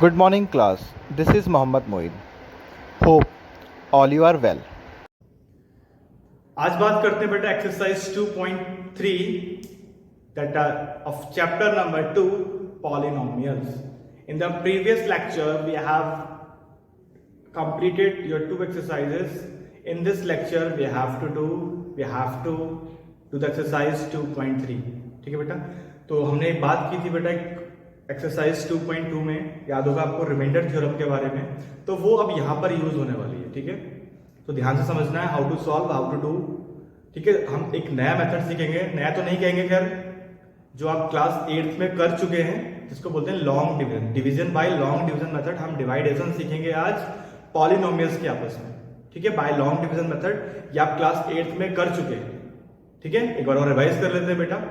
Good morning, class. This is Mohammad Moin. Hope all you are well. आज बात करते हैं बेटा exercise 2.3 that of chapter number 2 polynomials. In the previous lecture we have completed your two exercises. In this lecture we have to do the exercise 2.3. ठीक है बेटा, तो हमने एक बात की थी बेटा एक्सरसाइज 2.2 में, याद होगा आपको रिमाइंडर थ्योरम के बारे में, तो वो अब यहाँ पर यूज होने वाली है. ठीक है, तो ध्यान से समझना है how to solve, how to do. ठीक है, हम एक नया मेथड सीखेंगे. नया तो नहीं कहेंगे खैर, जो आप क्लास 8th में कर चुके हैं, जिसको बोलते हैं long division, division bye long division method. हम डिवाइडेशन सीखेंगे आज पॉलिनोमियल्स के आपस में. ठीक है, बाय लॉन्ग डिवीजन मेथड, ये आप क्लास 8th में कर चुके हैं. ठीक है, एक बार और रिवाइज कर लेते हैं बेटा,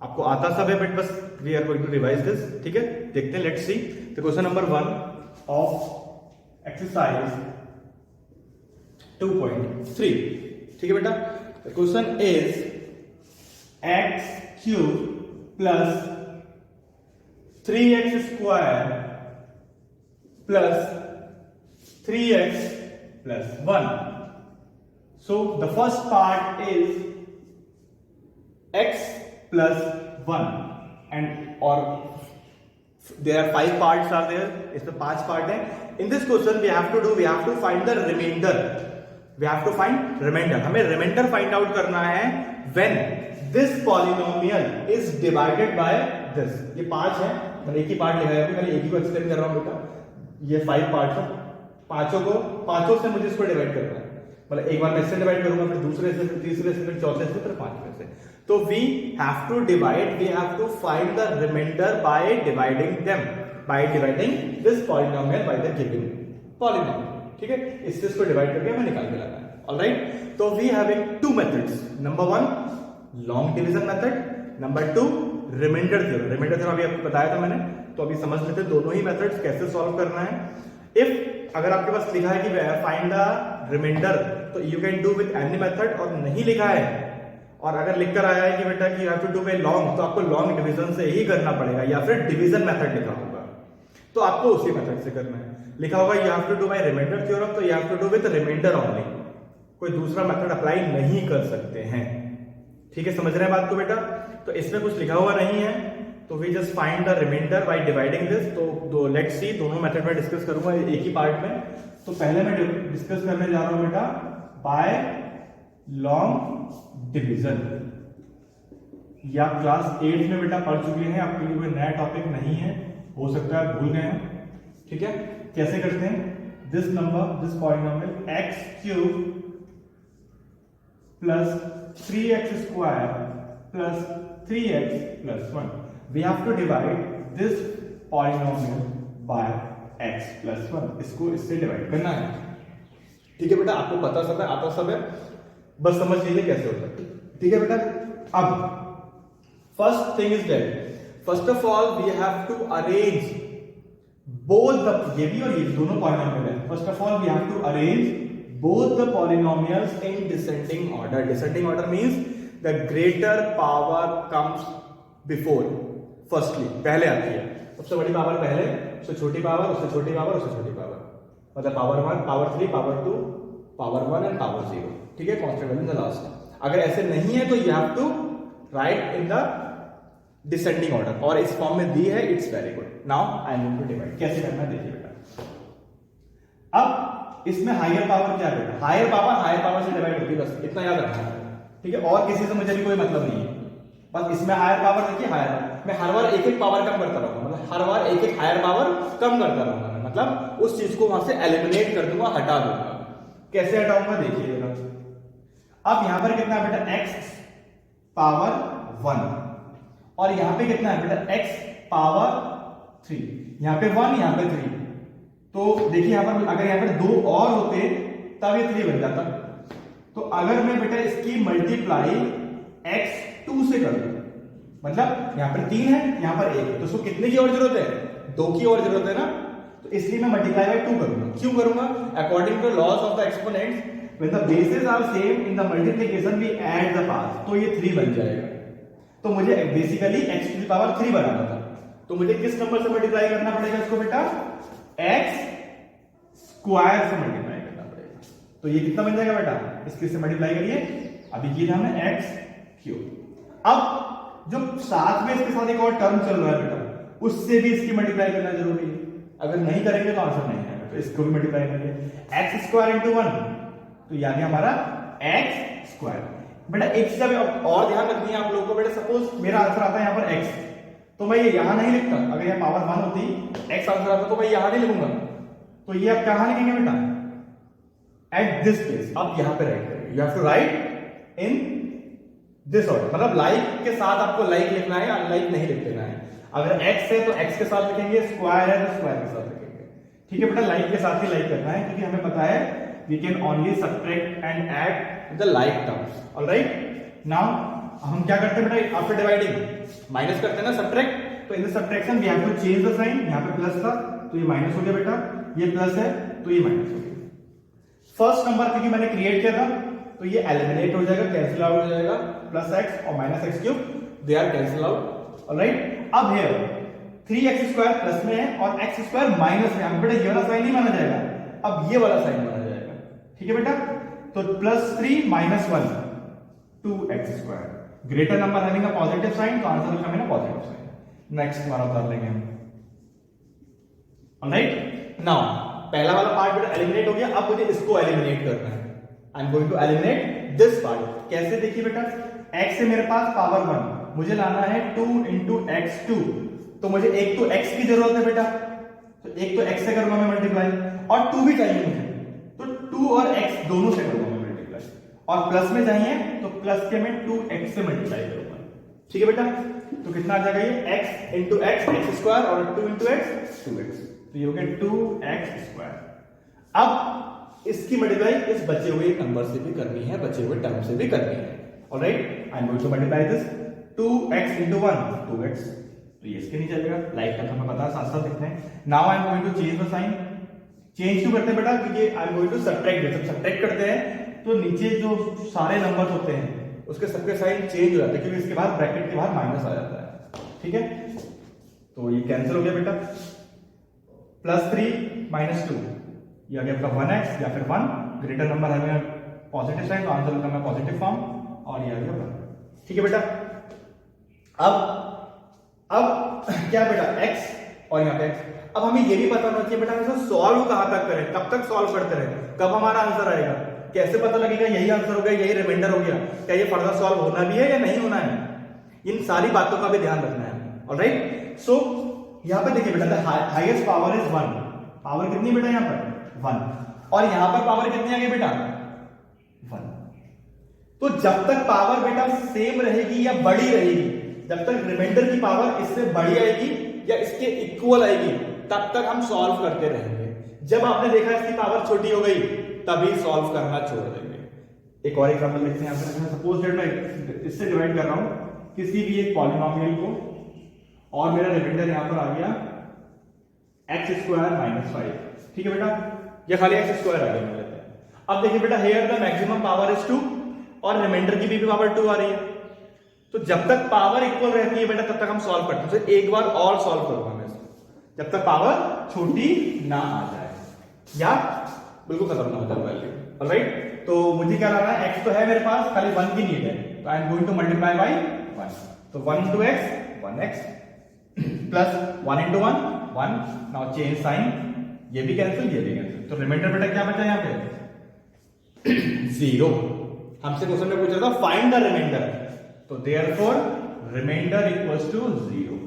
आपको आता सब है बट बस we are going to revise this. ठीक है, देखते हैं, let's see the question number 1 of exercise 2.3. ठीक है बेटा, the question is x cube plus 3x square plus 3x plus 1. So the first part is x plus 1 and or there are 5 parts are there. इसमें 5 part है. In this question we have to find the remainder. We have to find remainder. हमें remainder find out करना है when this polynomial is divided by this. ये 5 है, मैंने एक ही part लिखा है, मैंने एक ही को एक्सप्लेन कर रहा हूँ बेटा. ये 5 पार्ट्स है, पांचों से मुझे इसको डिवाइड करना है. मतलब एक बार मैं इससे डिवाइड करूंगा, फिर दूसरे से, फिर तीसरे से, फिर चौथे से, फिर पांचवें से. तो we have to find the remainder by dividing them, by dividing this polynomial by the given polynomial. ठीक है, इससे इसको डिवाइड करके हमें निकाल के लाना है. ऑलराइट, तो we having two methods. Number 1 long division method, number 2 remainder theorem. remainder theorem अभी आपको बताया था मैंने, तो अभी समझ लेते हैं दोनों ही मेथड्स कैसे सॉल्व करना है. इफ अगर आपके पास लिखा है कि फाइंड द रिमाइंडर, तो you can do with any method, और नहीं लिखा है और अगर लिखकर आया है कि बेटा कि you have to do by long, तो आपको लॉन्ग डिवीजन से ही करना पड़ेगा, या फिर डिवीजन मेथड लिखा होगा तो आपको उसी मेथड से करना है. लिखा होगा you have to do by reminder theorem, तो you have to do with reminder only, कोई दूसरा मेथड अप्लाई नहीं कर सकते हैं. ठीक है, समझ रहे हैं बात को बेटा. तो इसमें कुछ लिखा हुआ नहीं है, तो we just find the reminder by dividing this. तो लेट्स सी, दोनों मेथड में डिस्कस करूंगा एक ही पार्ट में. तो पहले मैं डिस्कस करने जा रहा हूं बेटा बाय लॉन्ग डिवीजन. ये आप क्लास 8 में बेटा पढ़ चुके हैं, आपके लिए कोई नया टॉपिक नहीं है, हो सकता है भूल गए हैं. ठीक है, कैसे करते हैं, this number, this polynomial x cube plus 3x square plus 3x plus 1. We have to divide this polynomial by x plus 1. इसको इससे डिवाइड करना है. ठीक है बेटा, आपको पता सब है, आता सब है, बस समझ लीजिए कैसे होता है. ठीक है बेटा, अब first thing is that first of all we have to arrange both the, ये भी और ये दोनों पॉलिनोमियल है. First of all we have to arrange both the polynomials in descending order. Descending order means the greater power comes before. Firstly पहले आती है, सबसे बड़ी पावर पहले, उससे छोटी पावर, उससे छोटी पावर, उससे छोटी पावर, मतलब power 1, power 3, power 2, power 1 and power 0. ठीक है, constant value in the last. अगर ऐसे नहीं है तो you have to write in the descending order, और इस फॉर्म में दी है, it's very good. Now I am going to divide. कैसे करना है देखिए बेटा. अब इसमें हायर पावर क्या है बेटा, हायर पावर से डिवाइड होती है, बस इतना याद रखना है. ठीक है, और किसी से मुझे भी कोई मतलब नहीं है, बस इसमें हायर पावर देखिए, हायर मैं हर बार एक पावर कम करता रहूंगा, मतलब हर बार एक हायर पावर कम करता रहूंगा, मतलब उस चीज को वहां से एलिमिनेट कर दूंगा, हटा दूंगा. कैसे हटाऊंगा देखिए बेटा. अब यहां पर कितना है बेटा, x पावर 1, और यहां पे कितना है बेटा, x पावर 3. यहां पे 1, यहां पे 3. तो देखिए यहां पर अगर यहां पर 2 और होते तब ये 3 बन जाता. तो अगर मैं बेटा इसकी मल्टीप्लाई x2 से कर दूं, मतलब यहां पर 3 है, यहां पर 1 है, तो उसको कितने की और जरूरत है, 2 की और जरूरत है ना. तो इसलिए मैं मल्टीप्लाई बाय 2 करूंगा. क्यों करूंगा, according to laws of the exponents when the bases are same in the multiplication we add the path, तो ये 3 बन जाएगा. तो मुझे basically x to the power 3 बनाना था, तो मुझे किस नंबर से मल्टीप्लाई करना पड़ेगा इसको बेटा, एक्स स्क्वायर से मल्टीप्लाई करना पड़ेगा। तो ये कितना बन जाएगा बेटा, इसके से मल्टीप्लाई करिए, अभी किया था हमने एक्स क्यूब। अब जो साथ में इसके साथ एक और टर्म चल रहा है बेटा, उससे भी इसकी मल्टीप्लाई करना जरूरी है। अगर नहीं करेंगे तो आंसर नहीं आएगा, तो इसको भी मल्टीप्लाई करेंगे। एक्स स्क्वायर इंटू 1, तो याद है हमारा एक्स स्क्वायर। बेटा एक चीज और ध्यान रखनी है आप लोगों को बेटा, सपोज मेरा आंसर आता है यहाँ पर x, तो मैं ये यहां नहीं लिखता। अगर यहाँ पावर 1 होती, x आंसर आता तो मैं यहां नहीं लिखूंगा, तो ये आप कहां लिखेंगे बेटा, एट दिस प्लेस। अब यहां पे राइट करेंगे, you have to write in this order. मतलब लाइक के साथ आपको लाइक लिखना है, अनलाइक नहीं लिख देना है। अगर x है तो x के साथ लिखेंगे, स्क्वायर है तो स्क्वायर के साथ लिखेंगे। ठीक है बेटा, लाइक के साथ ही लाइक करना है, क्योंकि हमें पता है we can only subtract and add the like terms. All right? Now हम क्या करते हैं बेटा, आफ्टर डिवाइडिंग माइनस करते हैं ना, सब्ट्रैक्ट। तो in the subtraction we have to change the sign. यहाँ पे प्लस था तो ये माइनस हो गया बेटा, ये प्लस है तो ये माइनस हो गया। फर्स्ट नंबर क्योंकि मैंने क्रिएट किया था तो ये एलिमिनेट हो जाएगा, कैंसिल आउट हो जाएगा। प्लस एक्स और minus x cube they are cancel out. Alright, अब हियर 3x स्क्वायर प्लस में है और x स्क्वायर माइनस में है। बेटा ये वाला साइन नहीं माना जाएगा, अब ये वाला साइन माना जाएगा। ठीक है बेटा, तो plus 3 minus 1 2x square greater number having a positive sign, तो answer will come in a positive sign. Next वाला उतार लेंगे हम। ऑलराइट, नाउ पहला वाला पार्ट बेटा एलिमिनेट हो गया, अब मुझे इसको एलिमिनेट करना है। I am going to eliminate this part. कैसे, देखिए बेटा, x से मेरे पास पावर 1, मुझे लाना है 2 into x2, तो मुझे एक तो x की जरूरत है बेटा, तो एक तो x से करूंगा मैं मल्टीप्लाई, और 2 भी चाहिए मुझे, तो 2 और x दोनों से करूंगा मैं मल्टीप्लाई, और प्लस में चाहिए तो प्लस के मैं 2x से मल्टीप्लाई करूंगा। ठीक है बेटा, तो कितना आ जाएगा ये x into x x square और 2 इंटू एक्स 2x, तो ये हो गया 2x स्क्वायर। अब इसकी मल्टीप्लाई इस बचे हुए नंबर से भी करनी है, बचे हुए टर्म से भी करनी है। Alright, I am going to multiply this 2x into 1 2x, तो ये इसके नहीं चलेगा, लाइक का हमें पता है, साथ साथ लिखते हैं। Now I am going to change the sign. Change क्यों करते हैं बेटा, क्योंकि I am going to subtract. जब सब्ट्रैक्ट करते हैं तो नीचे जो सारे नंबर्स होते हैं उसके सबके साइन चेंज हो जाते हैं, क्योंकि इसके बाद ब्रैकेट के बाद माइनस आ जाता है। ठीक है, तो ये कैंसिल हो गया बेटा। प्लस 3 माइनस 2, ये आ गया आपका 1x, या फिर 1 ग्रेटर नंबर है पॉजिटिव साइन, तो आंसर होगा पॉजिटिव फॉर्म, और ये आ गया 1। ठीक है बेटा, अब क्या बेटा, x और यहाँ पे x। अब हमें ये भी पता होना चाहिए बेटा इसे सॉल्व कहां तक करें, कब तक सॉल्व करते रहे, कब हमारा आंसर आएगा, कैसे पता लगेगा यही आंसर हो गया, यही रिमाइंडर हो गया, क्या ये फर्दर सॉल्व होना भी है या नहीं होना है, इन सारी बातों का भी ध्यान रखना है। ऑलराइट, सो यहाँ पे देखिए बेटा, हाईएस्ट पावर इज 1। पावर कितनी बेटा यहाँ पर 1, और यहाँ पर पावर कितनी आ गई बेटा 1। तो जब तक पावर बेटा सेम रहेगी या बड़ी रहेगी, जब तक रिमाइंडर की पावर इससे बड़ी आएगी या इसके इक्वल आएगी, तब तक हम सॉल्व करते रहेंगे। जब आपने देखा इसकी पावर छोटी हो गई, तभी सॉल्व करना छोड़ देंगे। एक और एग्जांपल देखते हैं। सपोज दैट मैं इससे डिवाइड कर रहा हूं किसी भी एक पॉलिनोमियल को, और मेरा रिमाइंडर यहां पर आ गया x स्क्वायर माइनस 5। ठीक है बेटा, या खाली x स्क्वायर आ गया मान लेते हैं। अब देखिए बेटा, here the maximum power is 2 और रिमाइंडर की भी पावर 2 आ रही है। तो जब तक पावर इक्वल रहती है बेटा, तब तक हम सॉल्व करते हैं। तो एक बार और सॉल्व करूंगा मैं इसको, जब तक पावर छोटी ना आ जाए या बिल्कुल खत्म ना हो जाए वैल्यू। ऑलराइट, तो मुझे क्या लाना है, x तो है मेरे पास, खाली 1 की नीड है, तो I am going to multiply by 1। तो 1 into x 1x plus 1 into 1 1। Now change sign, ये भी कैंसिल, ये भी कैंसिल, तो रिमाइंडर बेटा क्या बचा यहाँ पे 0। हमसे क्वेश्चन में पूछ रहा था फाइंड द रिमाइंडर, तो therefore remainder equals to 0।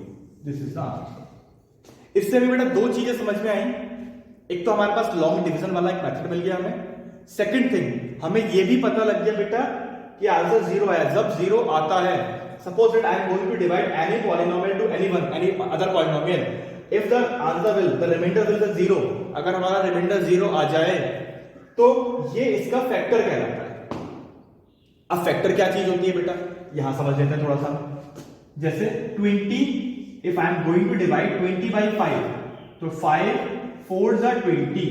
This is the answer. इससे भी बेटा दो चीजें समझ में आई। एक तो हमारे पास लॉन्ग डिवीजन वाला एक मेथड मिल गया हमें। सेकंड थिंग, हमें यह भी पता लग गया बेटा कि आंसर 0 आया जब 0 आता है। Suppose that I am going to divide any polynomial to any other polynomial, if the answer will the remainder will be 0, अगर हमारा रिमाइंडर 0 आ जाए तो ये इसका फैक्टर कहलाता है। अब फैक्टर क्या चीज होती है बेटा, यहां समझ लेते हैं थोड़ा सा। जैसे 20, if I am going to divide 20 by 5, तो 5 4s are 20,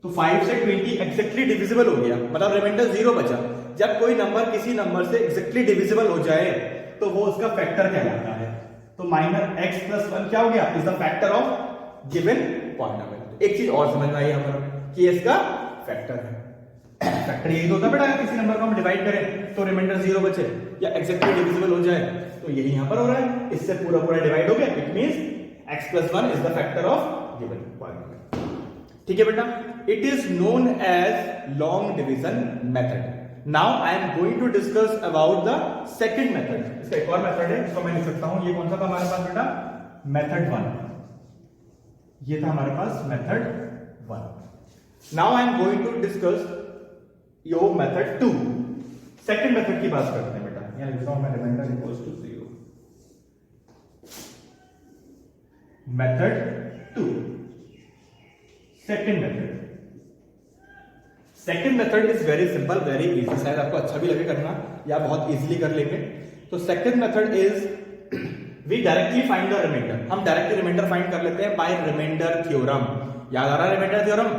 तो 5 से 20 एग्जैक्टली डिविजिबल हो गया, मतलब रिमाइंडर 0 बचा। जब कोई नंबर किसी नंबर से एग्जैक्टली डिविजिबल हो जाए तो वो उसका फैक्टर कहलाता है। तो माइनस एक्स प्लस वन क्या हो गया, is the factor of given polynomial. एक चीज और समझ में आई हमारा कि इसका फैक्टर है। फैक्टर यही तो होता है बेटा, किसी नंबर को हम डिवाइड करें तो रिमाइंडर 0 बचे या एग्जैक्टली डिविजिबल हो जाए, तो यही यहां पर हो रहा है, इससे पूरा पूरा डिवाइड हो गया। It means x plus 1 is the factor of given polynomial। ठीक है बेटा, it is known as long division method। Now I am going to discuss about the second method। इसका एक और मेथड है, इसको मैं लिख सकता हूं। ये कौन सा था हमारे पास बेटा, मेथड 1। ये था हमारे पास method 1। Now I am going to discuss your method 2। Second method की बात करते हैं बेटा। यहां लिखता हूं मैं remainder equals to 0। Method 2, second method. Second method is very simple, very easy. शायद आपको अच्छा भी लगे करना या बहुत इजीली कर लेंगे। तो second method is we directly find the remainder. हम डायरेक्टली रिमाइंडर फाइंड कर लेते हैं बाय रिमाइंडर थ्योरम। याद आ रहा है remainder theorem?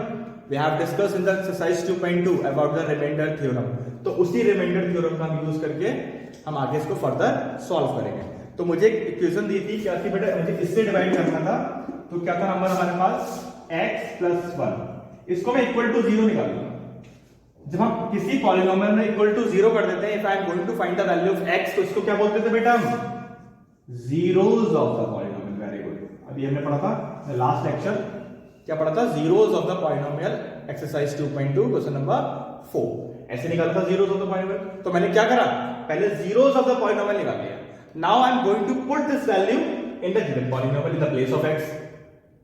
We have discussed in the exercise 2.2 about the remainder theorem. तो उसी रिमाइंडर थ्योरम का हम यूज करके हम आगे इसको फर्दर सॉल्व करेंगे। तो मुझे एक इक्वेशन दी थी, क्या थी बेटा, मुझे इससे डिवाइड करना था। तो क्या था नंबर हमारे पास, x plus 1। इसको मैं इक्वल टू 0 निकाल दूंगा। जब हम किसी पॉलिनोमियल में इक्वल टू 0 कर देते हैं, if I am going to find the value of x, तो इसको क्या बोलते थे बेटा हम, zeros of the polynomial. Very good. अभी हमने पढ़ा था लास्ट लेक्चर, क्या पढ़ा था, zeros of the polynomial, exercise 2.2 question number 4। ऐसे निकाला था जीरोस ऑफ द पॉलिनोमियल। तो मैंने क्या करा, पहले जीरोस ऑफ द पॉलिनोमियल निकाल लिया। Now I am going to put this value in the given polynomial in the place of x।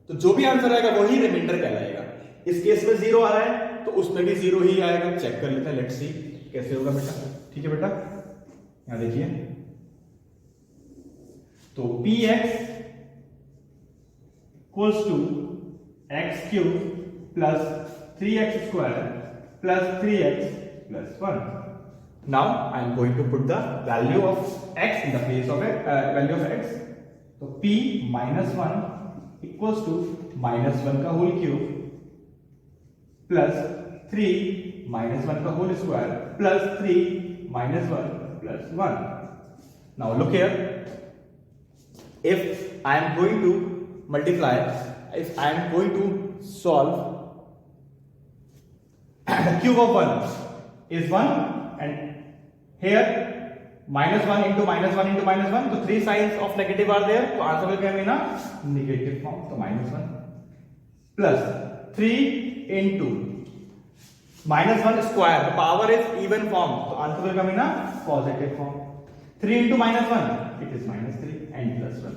तो जो भी आंसर आएगा वही रिमाइंडर कहलाएगा। इस केस में 0 आ रहा है तो उसमें भी 0 ही आएगा। चेक कर लेते हैं, लेट्स सी कैसे होगा बेटा। ठीक है बेटा, यहां देखिए, तो px equals to x cube plus 3x square plus 3x plus 1। Now I am going to put the value of x in the place of value of x। तो p minus 1 equals to minus 1 का whole cube plus 3 minus 1 का whole square plus 3 minus 1 plus 1। Now look here, if I am going to multiply, if I am going to solve, the cube of 1 is 1 and here minus 1 into minus 1 into minus 1, so three signs of negative are there, तो answer will come in a negative form, तो minus 1 plus 3 into minus 1 square, the power is even form, तो answer will come in a positive form। 3 into minus 1, it is minus 3 and plus 1।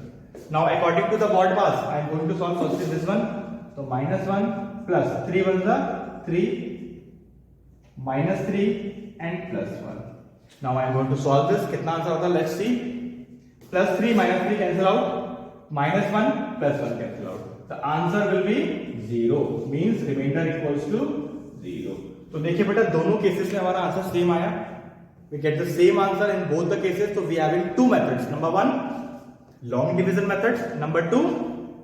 Now according to the board pass, I am going to solve first this one, so minus 1 plus 3 1 is 3 minus 3 and plus 1। Now I am going to solve this। कितना answer होता है, let's see. Plus 3 minus 3 cancel out, minus 1 plus 1 cancel out, the answer will be 0, means reminder equals to 0। तो देखिए बेटा, दोनों cases में हमारा answer same आया। We get the same answer in both the cases. तो we having two methods, number 1 long division method, number 2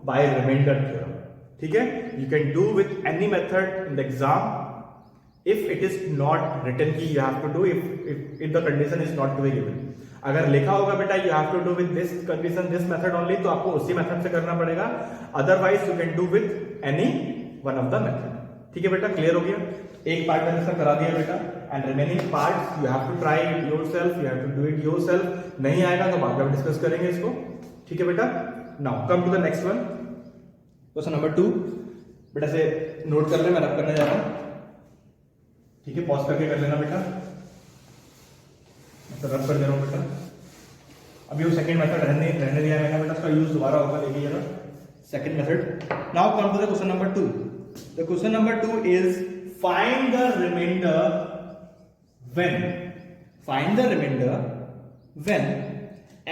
by reminder theorem. ठीक है, you can do with any method in the exam if it is not written कि you have to do if the condition is not to be given। अगर लिखा होगा बेटा you have to do with this condition this method only, तो आपको उसी method से करना पड़ेगा, otherwise you can do with any one of the method। ठीक है बेटा, क्लियर हो गया। एक पार्ट मैंने इसका करा दिया बेटा, and remaining parts you have to try it yourself, you have to do it yourself. नहीं आएगा तो बाद में डिस्कस करेंगे इसको। ठीक है बेटा, now come to the next one, question number 2। बेटा से नोट कर ले, मैं रब करने जा रहा हूं। ठीक है, पॉज करके कर लेना बेटा, मैं रब कर दे रहा हूं बेटा। अभी वो सेकंड मेथड रहने दिया है मैंने बेटा, उसका यूज दोबारा होगा, देखिएगा second method. Now come to the question number 2। The question number 2 is find the remainder when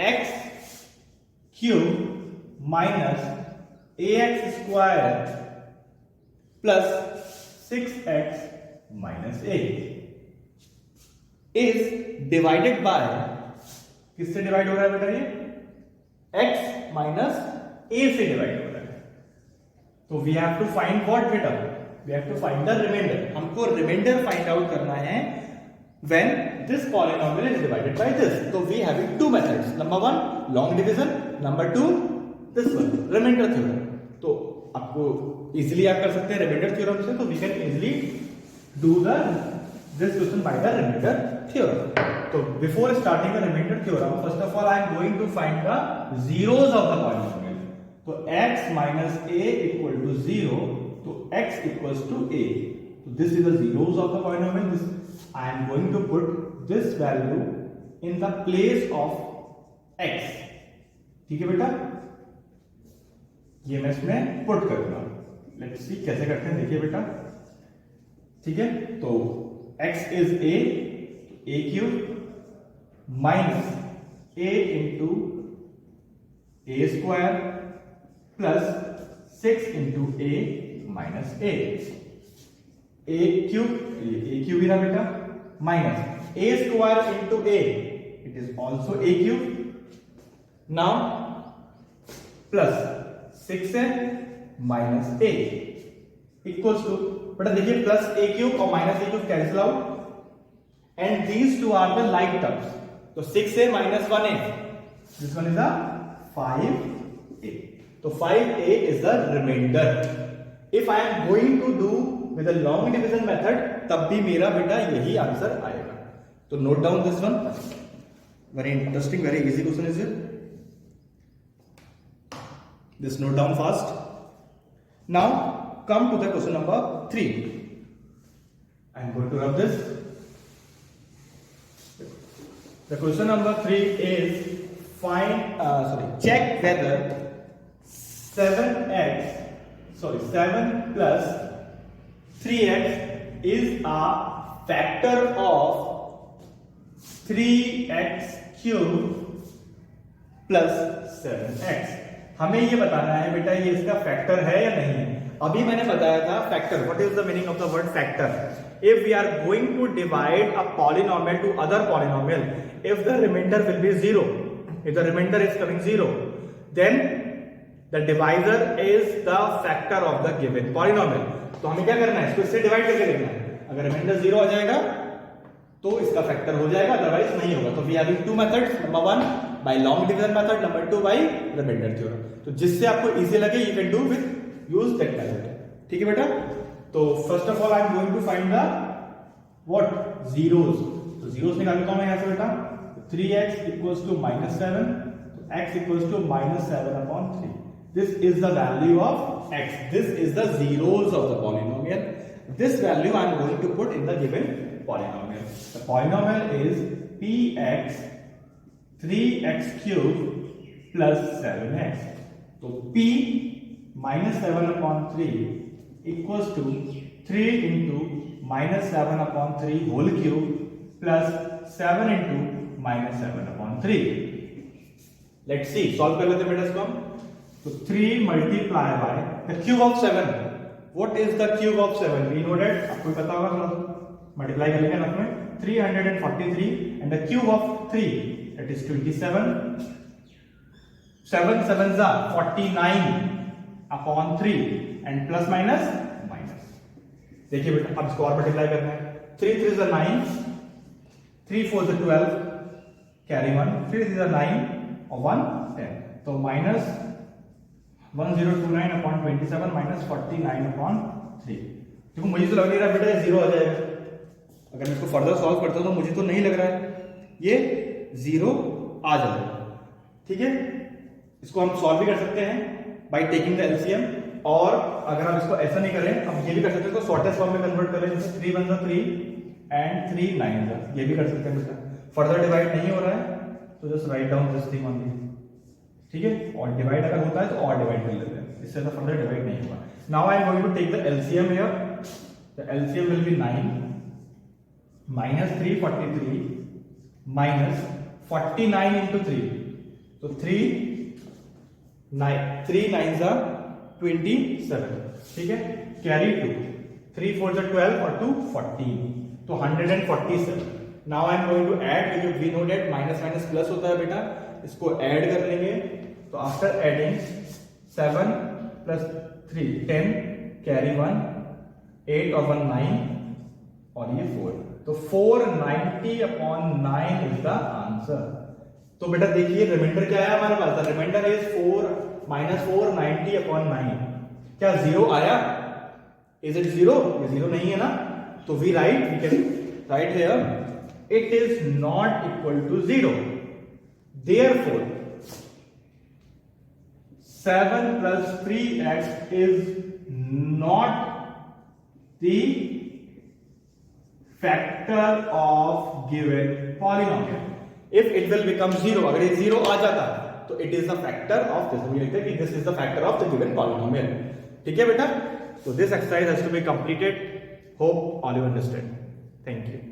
x cube minus ax square plus 6x minus a is divided by, किससे डिवाइड हो रहा है बेटा, ये x माइनस a से divide हो रहा है। तो we have to find what बेटा, we have to find the remainder. हमको रिमाइंडर फाइंड आउट करना है when this polynomial is divided by this. So we having two methods. Number one, long division. Number two, this one, remainder theorem. तो आपको easily आप कर सकते हैं remainder theorem से. तो we can easily do this question by the remainder theorem. So before starting the remainder theorem, first of all I am going to find the zeros of the polynomial. तो x minus a equal to 0. तो x equals to a. So this is the zeros of the polynomial. I am going to put this value in the place of x. ठीक है बेटा, ये मैं इसमें put करूंगा. Let's see कैसे करते हैं, देखिए बेटा. ठीक है, तो x is a cube minus a into a square plus 6 into a minus a cube, a cube ही रहा बेटा, minus a square into a, it is also a cube. Now plus 6a minus a equals to, बेटा देखिए plus a cube और minus a cube cancel out and these two are the like terms. तो 6a minus 1a, this one is a 5a. तो 5a is the remainder. If I am going to do with the long division method, तब भी मेरा बेटा यही answer आएगा. तो note down this one, very interesting, very easy question is it. This note down fast. Now come to the question number 3. I am going to rub this. The question number 3 is check whether 7 plus 3x is a factor of 3x cube plus 7x. हमें ये बताना है बेटा ये इसका factor है या नहीं है. अभी मैंने बताया था factor. What is the meaning of the word factor? If we are going to divide a polynomial to other polynomial, if the remainder will be 0, if the remainder is coming 0, then the divisor is the factor of the given polynomial. तो हमें क्या करना है, इसको इससे divide करके देखना है. अगर रिमाइंडर 0 आ जाएगा तो इसका फैक्टर हो जाएगा, अदरवाइज नहीं होगा. तो we have two methods. Number 1 by long division method, number 2 by reminder theorem. तो जिससे आपको इजी लगे you can do with use that method. ठीक है बेटा. तो first of all I am going to find the what zeros. तो zeros निकाल लेता हूं मैं यहां से बेटा. 3x इक्वल्स टू -7, तो x equals to -7/3. This is the value of x. This is the zeros of the polynomial. This value I am going to put in the given polynomial. The polynomial is px 3x cube plus 7x. So p -7/3 equals to 3 into -7/3 whole cube plus 7 into -7/3. Let's see. Solve कर लेते हैं बेटा इसको हम. So 3 multiplied by the cube of 7. What is the cube of 7? We know that. आपको पता होगा थोड़ा. Multiply कर लेंगे ना में 343 and the cube of 3, that is 27. 7 7s are 49/3 and plus minus minus. देखिए बेटा अब इसको और मल्टीप्लाई करना है. 3 3s are 9, 3 4s are 12, carry 1, 3 3s are 9 और 1 10. तो minus 1029/27 minus 49/3. देखो मुझे तो लग नहीं रहा बेटा ये 0 आ जाएगा. अगर मैं इसको फर्दर सॉल्व करता हूं तो मुझे तो नहीं लग रहा है ये 0 आ जाएगा. ठीक है, इसको हम सॉल्व भी कर सकते हैं बाय टेकिंग द एलसीएम. और अगर हम इसको ऐसा नहीं करें हम ये भी कर सकते हैं, इसको शॉर्टेस्ट फॉर्म में कन्वर्ट करें. जैसे 3 1s are 3 and 3 9s are, ये भी कर सकते हैं बेटा. फर्दर डिवाइड नहीं हो रहा है तो just write down this thing only. ठीक है, और डिवाइड अगर होता है तो और डिवाइड कर लेते हैं, इससे तो फर्दर डिवाइड नहीं होगा. Now I am going to take the LCM here. The LCM will be 9 minus 343 minus 49 into 3. So 3 9s are 27. ठीक है, कैरी 2, 3 4s are 12 और 2 14, तो 147. Now I am going to add, क्योंकि we know that minus minus plus होता है बेटा. इसको add कर लेंगे. तो आफ्टर एडिंग 7 plus 3 10, कैरी 1, 8 और 1 9 और ये 4. तो 490 अपॉन 9 इज द आंसर। तो बेटा देखिए रिमाइंडर क्या है हमारे पास, the remainder is 4 minus 490 upon 9। क्या जीरो आया? Is it zero? ये जीरो नहीं है ना, तो we can write here it is not equal to zero. Therefore 7 plus 3x is not the factor of given polynomial. If it will become zero, अगर ये zero आ जाता तो it is the factor of this, we लिखते हैं कि this is the factor of the given polynomial। ठीक है बेटा, so this exercise has to be completed. Hope all you understand. Thank you.